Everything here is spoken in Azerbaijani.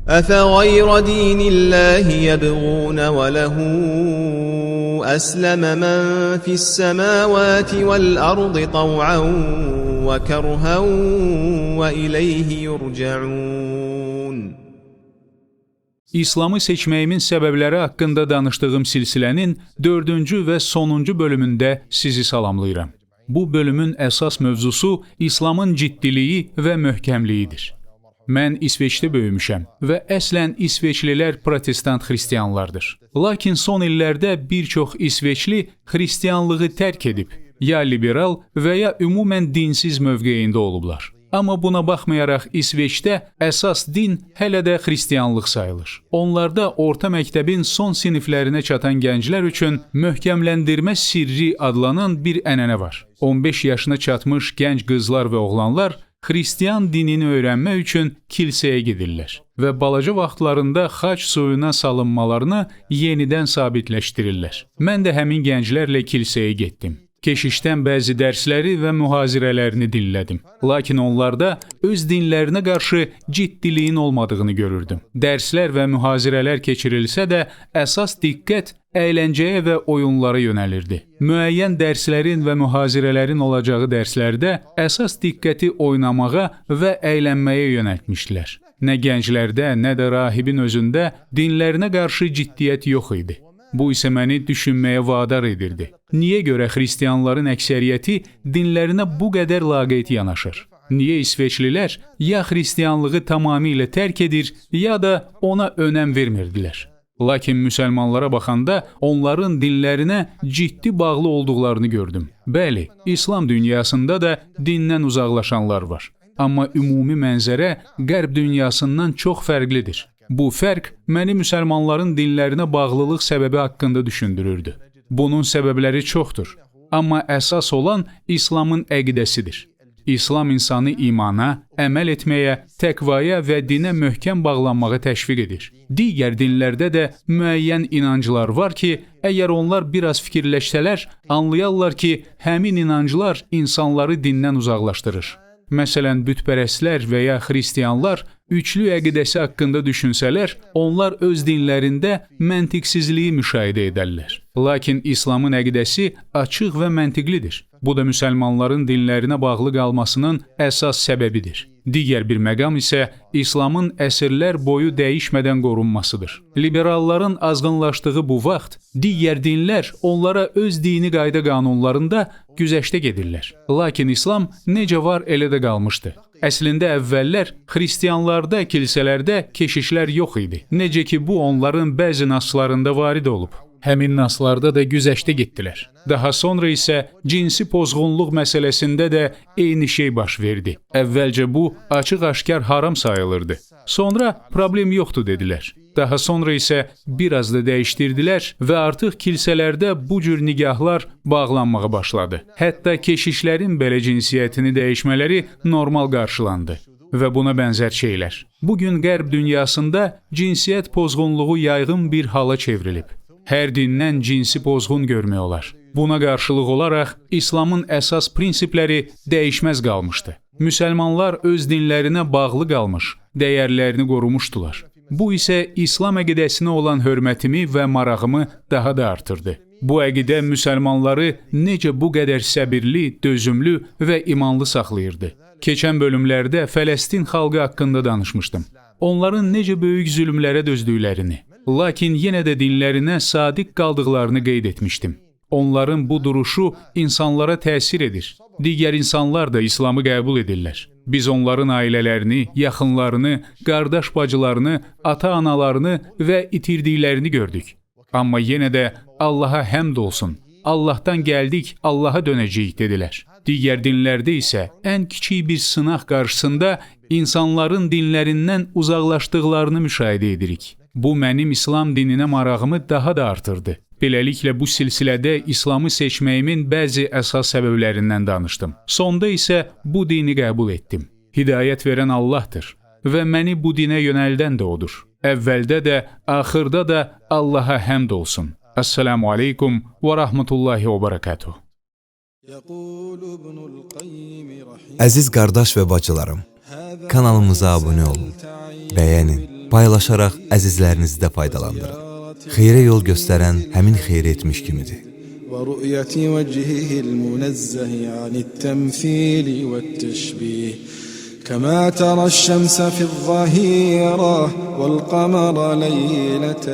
أفغير دين الله يبغون وله أسلم من في السماوات والأرض طوعا وكرها وإليه يرجعون. İslamı seçməyimin səbəbləri haqqında danışdığım silsilənin 4-cü və sonuncu bölümündə sizi salamlayıram. Bu bölümün əsas mövzusu İslamın ciddiliyi və möhkəmliyidir. Mən İsveçdə böyümüşəm və əslən İsveçlilər protestant xristianlardır. Lakin son illərdə bir çox İsveçli xristianlığı tərk edib, ya liberal və ya ümumən dinsiz mövqeyində olublar. Amma buna baxmayaraq İsveçdə əsas din hələ də xristianlıq sayılır. Onlarda orta məktəbin son siniflərinə çatan gənclər üçün möhkəmləndirmə sirri adlanan bir ənənə var. 15 yaşına çatmış gənc qızlar və oğlanlar xristian dinini öyrənmək üçün kilsəyə gedirlər və balaca vaxtlarında xaç suyuna salınmalarını yenidən sabitləşdirirlər. Mən də həmin gənclərlə kilsəyə getdim. Keşişdən bəzi dərsləri və mühazirələrini dinlədim. Lakin onlarda öz dinlərinə qarşı ciddiliyin olmadığını görürdüm. Dərslər və mühazirələr keçirilsə də əsas diqqət əyləncəyə və oyunlara yönəlirdi. Müəyyən dərslərin və mühazirələrin olacağı dərslərdə əsas diqqəti oynamağa və əylənməyə yönəltmişdilər. Nə gənclərdə, nə də rahibin özündə dinlərinə qarşı ciddiyyət yox idi. Bu isə məni düşünməyə vadar edirdi. Niyə görə xristianların əksəriyyəti dinlərinə bu qədər laqeyd yanaşır? Niyə İsveçlilər ya xristianlığı tamamilə tərk edir, ya da ona önəm vermirdilər? Lakin müsəlmanlara baxanda onların dinlərinə ciddi bağlı olduqlarını gördüm. Bəli, İslam dünyasında da dindən uzaqlaşanlar var. Amma ümumi mənzərə Qərb dünyasından çox fərqlidir. Bu fərq məni müsəlmanların dinlərinə bağlılıq səbəbi haqqında düşündürürdü. Bunun səbəbləri çoxdur. Amma əsas olan İslamın əqidəsidir. İslam insanı imana, əməl etməyə, təqvaya və dinə möhkəm bağlanmağa təşviq edir. Digər dinlərdə də müəyyən inanclar var ki, əgər onlar biraz fikirləşsələr, anlayarlar ki, həmin inanclar insanları dindən uzaqlaşdırır. Məsələn, bütpərəstlər və ya xristianlar üçlü əqidəsi haqqında düşünsələr, onlar öz dinlərində məntiqsizliyi müşahidə edərlər. Lakin İslamın əqidəsi açıq və məntiqlidir. Bu da müsəlmanların dinlərinə bağlı qalmasının əsas səbəbidir. Digər bir məqam isə İslamın əsrlər boyu dəyişmədən qorunmasıdır. Liberalların azğınlaşdığı bu vaxt, digər dinlər onlara öz dini qayda qanunlarında güzəştə gedirlər. Lakin İslam necə var elə də qalmışdı. Əslində əvvəllər xristianlarda, kilsələrdə keşişlər yox idi. Necə ki, bu onların bəzi naslarında varid olub. Həmin naslarda da güzəştə getdilər. Daha sonra isə cinsi pozğunluq məsələsində də eyni şey baş verdi. Əvvəlcə bu açıq-aşkar haram sayılırdı. Sonra problem yoxdur dedilər. Daha sonra isə biraz da dəyişdirdilər və artıq kilsələrdə bu cür nigahlar bağlanmağa başladı. Hətta keşişlərin belə cinsiyyətini dəyişmələri normal qarşılandı və buna bənzər şeylər. Bugün Qərb dünyasında cinsiyyət pozğunluğu yayğın bir hala çevrilib. Hər dindən cinsi pozğun görmək olar. Buna qarşılıq olaraq İslamın əsas prinsipləri dəyişməz qalmışdı. Müsəlmanlar öz dinlərinə bağlı qalmış, dəyərlərini qorumuşdular. Bu isə İslam əqidəsinə olan hörmətimi və marağımı daha da artırdı. Bu əqidə müsəlmanları necə bu qədər səbirli, dözümlü və imanlı saxlayırdı. Keçən bölümlərdə Fələstin xalqı haqqında danışmışdım. Onların necə böyük zülmlərə dözdüklərini, lakin yenə də dinlərinə sadiq qaldıqlarını qeyd etmişdim. Onların bu duruşu insanlara təsir edir. Digər insanlar da İslamı qəbul edirlər. Biz onların ailələrini, yaxınlarını, qardaş bacılarını, ata-analarını və itirdiklərini gördük. Amma yenə də Allaha həmd olsun, Allahdan gəldik, Allaha dönəcəyik dedilər. Digər dinlərdə isə ən kiçik bir sınaq qarşısında insanların dinlərindən uzaqlaşdıqlarını müşahidə edirik. Bu mənim İslam dininə marağımı daha da artırdı. Beləliklə bu silsilədə İslamı seçməyimin bəzi əsas səbəblərindən danışdım. Sonda isə bu dini qəbul etdim. Hidayət verən Allahdır və məni bu dinə yönəldən də odur. Əvvəldə də, axırda da Allaha həmd olsun. Assalamu aleykum və rahmetullahi və barakatuh. Əziz qardaş və bacılarım, kanalımıza abunə olun, bəyənin paylaşaraq əzizlərinizi də faydalandırın. Xeyrə yol göstərən həmin xeyri etmiş kimidir. ورؤية وجهه المنزه عن التمثيل والتشبيه كما ترى الشمس في الظهيرة والقمر ليلة